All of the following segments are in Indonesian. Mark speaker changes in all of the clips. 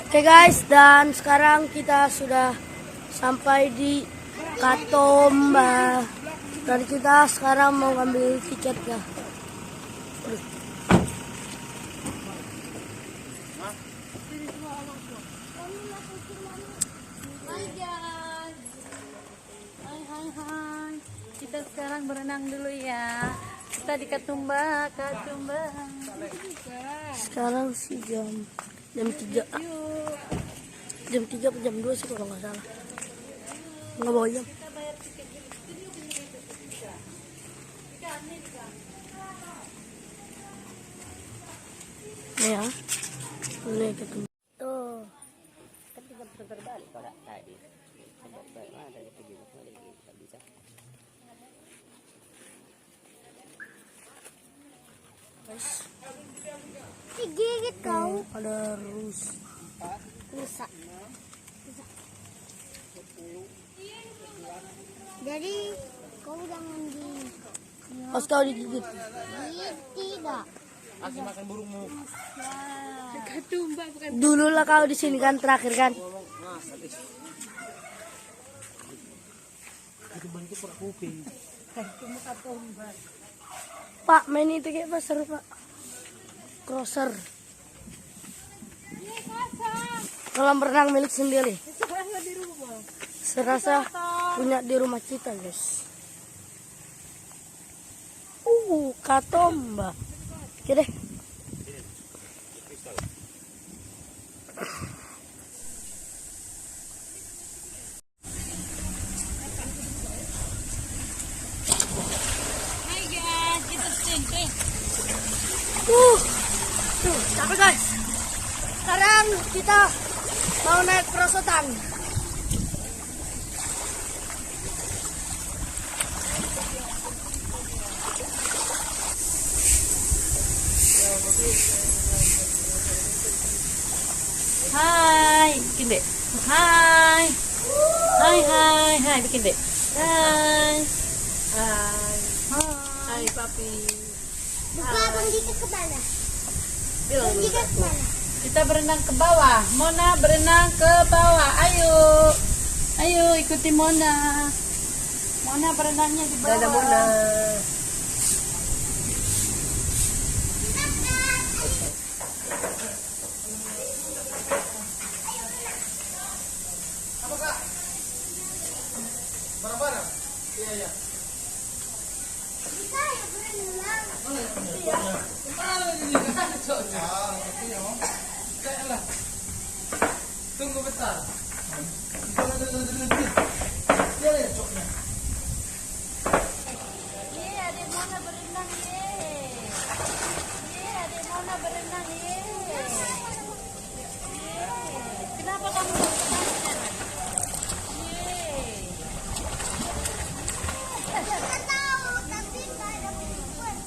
Speaker 1: Oke guys, dan sekarang kita sudah sampai di Katomba dan kita sekarang mau ngambil tiketnya.
Speaker 2: Hai. Kita sekarang berenang dulu ya. Kita di Katomba.
Speaker 1: Sekarang sih jam 3. Jam 3 atau jam 2 sih kalau nggak salah. Nggak bawa jam. Ya, ini ketemu. Tuh.
Speaker 3: Kan tinggal putar balik kalau tadi. Balik ada itu juga nggak bisa.
Speaker 1: Gigit kau. Ada rusa.
Speaker 4: Jadi kau jangan
Speaker 1: Pas kau digigit.
Speaker 4: tidak.
Speaker 3: Masih makan burungmu.
Speaker 2: Katomba bukan.
Speaker 1: Dulu lah kau di sini kan terakhir kan. Pak, main itu kayak apa seru Pak? Crosser. Kolam renang milik sendiri. Serasa punya di rumah kita guys. Katomba. Oke deh.
Speaker 2: Hai guys, kita sini.
Speaker 1: Tuh, capek guys. Sekarang kita mau naik perosotan.
Speaker 2: Hai, bikin deh. Hai, bikin deh. Hai, papi.
Speaker 4: Buka Bang Dika ke mana?
Speaker 2: Bilang
Speaker 4: Bang Dika ke mana?
Speaker 2: kita berenang ke bawah. Mona berenang ke bawah. Ayo ikuti Mona. Mona berenangnya di bawah.
Speaker 3: Dadah Mona.
Speaker 4: Kita yang berenang.
Speaker 3: Tunggu bentar.
Speaker 2: Ada Mona berenang ada Mona berenang Kenapa kamu berenang?
Speaker 4: Nggak tahu, tapi nggak ada perempuan.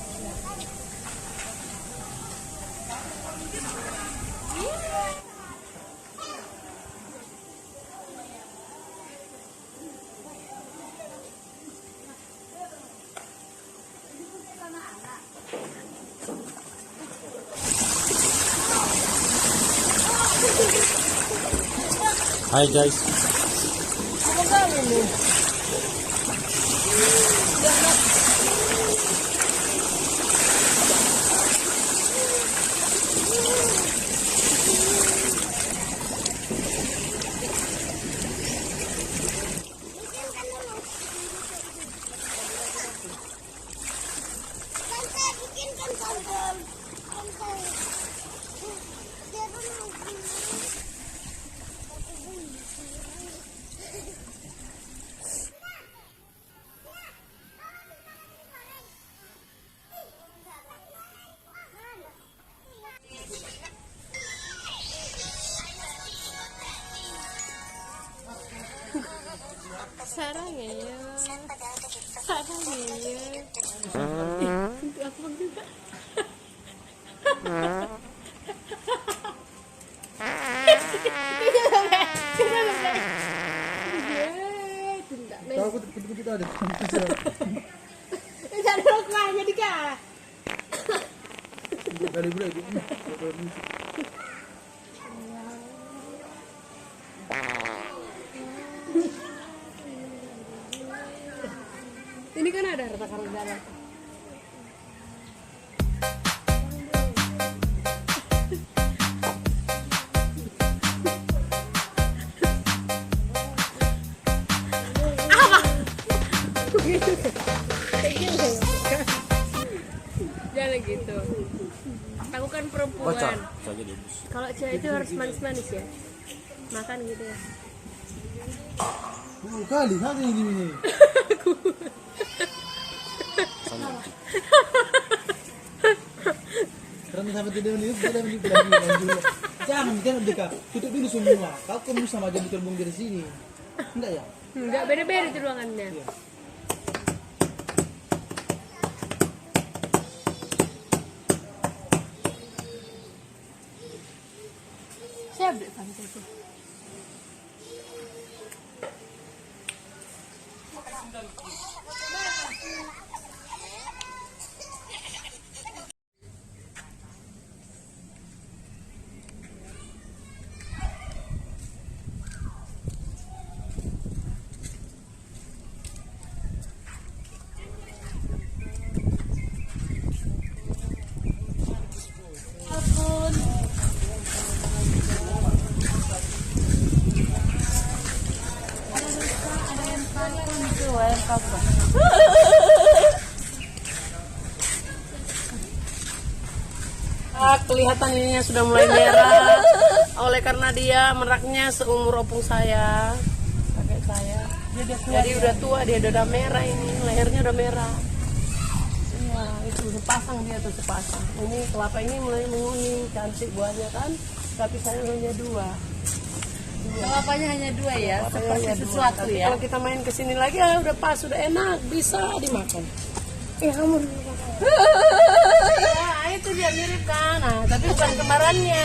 Speaker 3: Hai guys.
Speaker 4: Tante, bikinkan sambal. Tante. Dia dulu.
Speaker 2: Sarangnya. Untuk apa juga?
Speaker 3: Tahu kita ada.
Speaker 2: Jadi rokoknya dikah?
Speaker 3: Dari berapa?
Speaker 2: Ini kan ada harta karun dalam. Jangan gitu. Aku kan perempuan. Kalau cewek itu harus manis-manis ya. Makan gitu ya.
Speaker 5: Kali, hati ini gini. Karena sampai 3 menit, tidak menit dulu. Jangan, kan dekat. Tutup dulu semua. Kau kamu sama aja terbang dari sini. Enggak ya?
Speaker 2: Enggak, beda-beda itu ruangannya. Siap deh pantai itu. Kelihatan ininya sudah mulai merah oleh karena dia meraknya seumur opung saya, kakek saya. Jadi udah tua, dia udah merah ini, lehernya udah merah. Iya, itu sepasang dia tuh sepasang. Ini kelapa ini mulai menguning, cantik buahnya kan, tapi saya hanya 2. Kelapanya hanya 2 ya, seperti sesuatu ya. Kalau kita main ke sini lagi ya udah pas, udah enak, bisa dimakan.
Speaker 1: Ya kamu
Speaker 2: Ya, itu dia mirip kan, nah, tapi bukan kembarannya.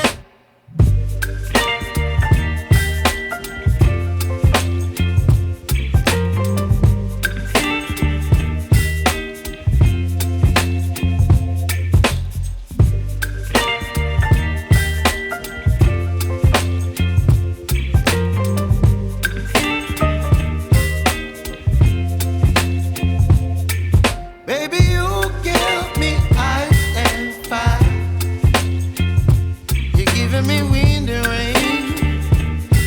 Speaker 6: Baby, you give me ice and fire. You're giving me wind and rain.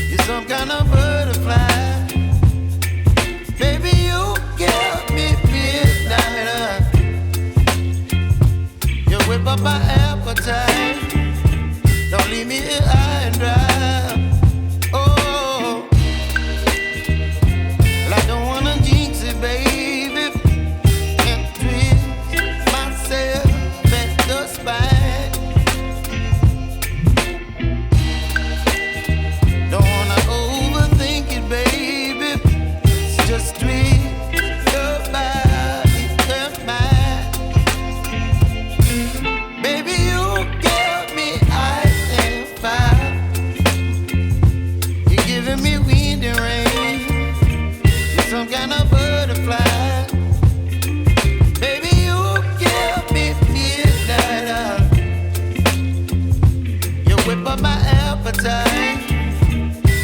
Speaker 6: You're some kind of butterfly. Baby, you give me midnight. You whip up my appetite. Don't leave me here high and dry. Oh, well, I don't wanna jinx it, baby.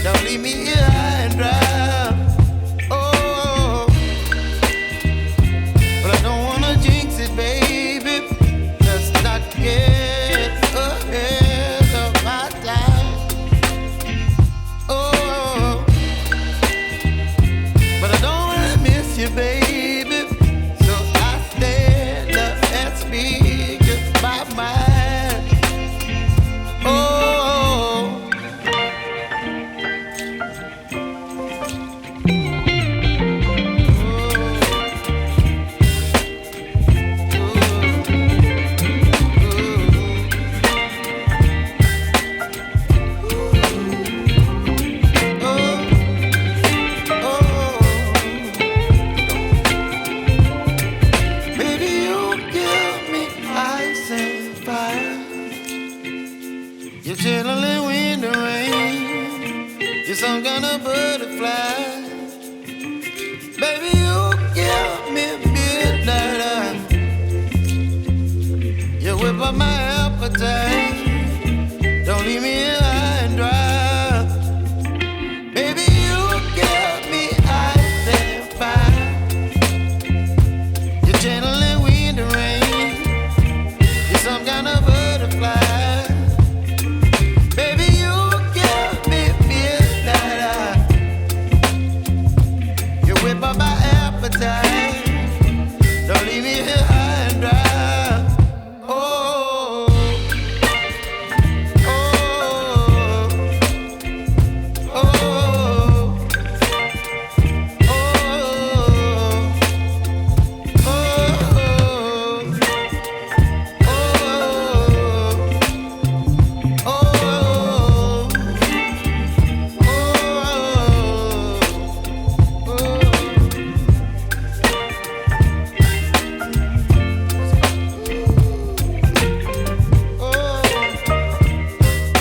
Speaker 6: Don't leave me here high and dry. Oh, but I don't wanna jinx it, baby. Let's not get ahead of my time. Oh, but I don't wanna miss you, baby. So I stand up and speak just my mind. Oh. Don't leave me here